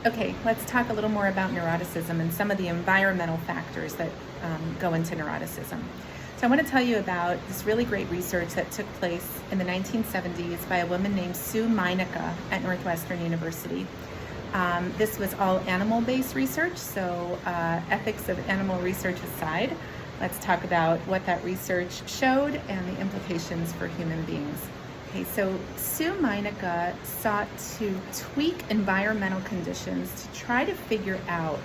Okay, let's talk a little more about neuroticism and some of the environmental factors that go into neuroticism. So I want to tell you about this really great research that took place in the 1970s by a woman named Sue Meinicke at Northwestern University. This was all animal-based research, so ethics of animal research aside, let's talk about what that research showed and the implications for human beings. Okay, so Sue Meinicke sought to tweak environmental conditions to try to figure out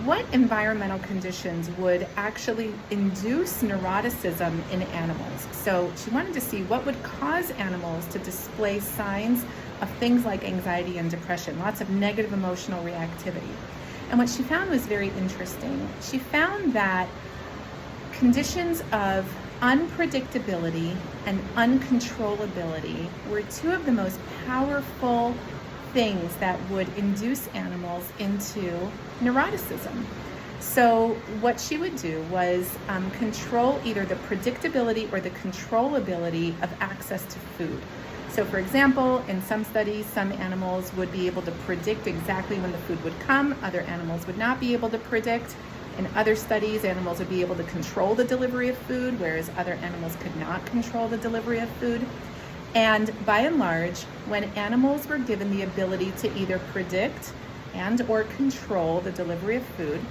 what environmental conditions would actually induce neuroticism in animals. So she wanted to see what would cause animals to display signs of things like anxiety and depression, lots of negative emotional reactivity. And what she found was very interesting. She found that conditions of unpredictability and uncontrollability were two of the most powerful things that would induce animals into neuroticism. So what she would do was control either the predictability or the controllability of access to food. So for example, in some studies, some animals would be able to predict exactly when the food would come, other animals would not be able to predict. In other studies, animals would be able to control the delivery of food, whereas other animals could not control the delivery of food. And by and large, when animals were given the ability to either predict and or control the delivery of food,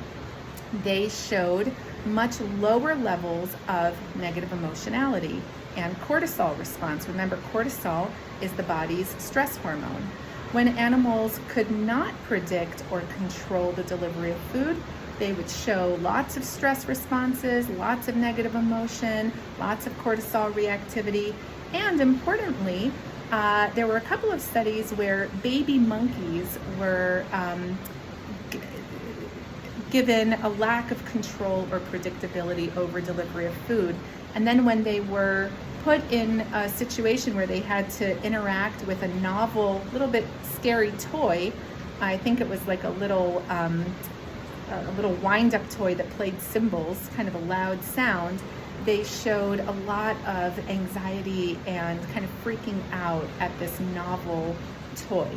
they showed much lower levels of negative emotionality and cortisol response. Remember, cortisol is the body's stress hormone. When animals could not predict or control the delivery of food, they would show lots of stress responses, lots of negative emotion, lots of cortisol reactivity, and importantly, there were a couple of studies where baby monkeys were given a lack of control or predictability over delivery of food. And then when they were put in a situation where they had to interact with a novel, little bit scary toy, I think it was like a little wind-up toy that played cymbals, kind of a loud sound, they showed a lot of anxiety and kind of freaking out at this novel toy.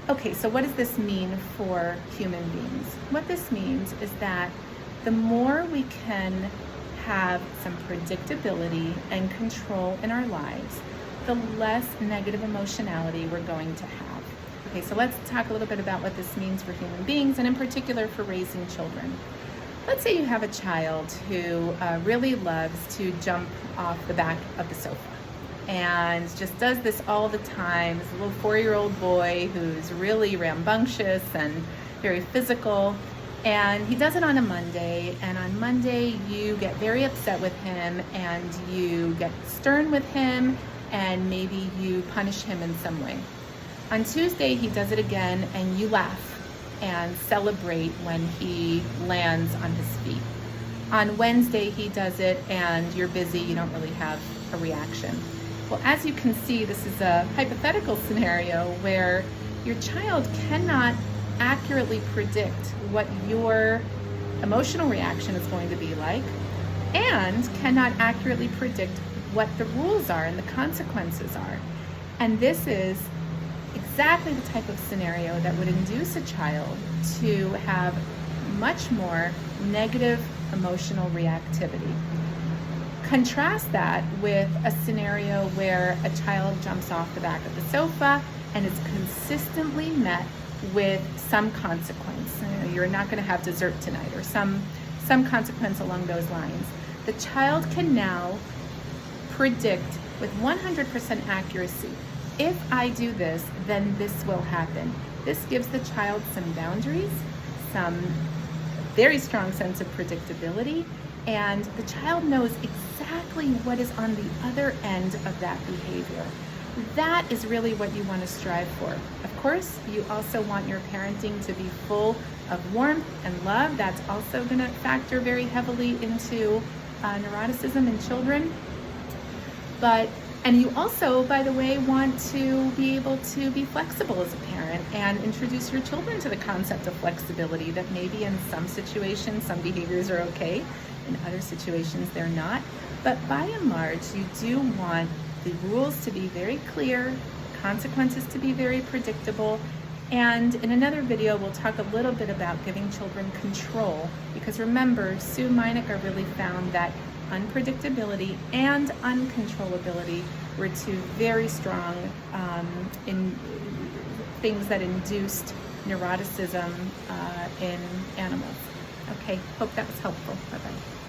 Okay, so what does this mean for human beings? What this means is that the more we can have some predictability and control in our lives, the less negative emotionality we're going to have. Okay, so let's talk a little bit about what this means for human beings, and in particular for raising children. Let's say you have a child who really loves to jump off the back of the sofa and just does this all the time. It's a little 4-year-old boy who's really rambunctious and very physical, and he does it on a Monday, and on Monday you get very upset with him and you get stern with him and maybe you punish him in some way. On Tuesday, he does it again, and you laugh and celebrate when he lands on his feet. On Wednesday, he does it, and you're busy. You don't really have a reaction. Well, as you can see, this is a hypothetical scenario where your child cannot accurately predict what your emotional reaction is going to be like, and cannot accurately predict what the rules are and the consequences are. And this is exactly the type of scenario that would induce a child to have much more negative emotional reactivity. Contrast that with a scenario where a child jumps off the back of the sofa and is consistently met with some consequence. You're not going to have dessert tonight, or some consequence along those lines. The child can now predict with 100% accuracy, if I do this, then this will happen. This gives the child some boundaries, some very strong sense of predictability, and the child knows exactly what is on the other end of that behavior. That is really what you want to strive for. Of course, you also want your parenting to be full of warmth and love. That's also going to factor very heavily into neuroticism in children. And you also, by the way, want to be able to be flexible as a parent and introduce your children to the concept of flexibility, that maybe in some situations, some behaviors are okay, in other situations they're not. But by and large, you do want the rules to be very clear, consequences to be very predictable, And in another video, we'll talk a little bit about giving children control, because remember, Sue Meinecker really found that unpredictability and uncontrollability were two very strong in things that induced neuroticism in animals. Okay, hope that was helpful. Bye-bye.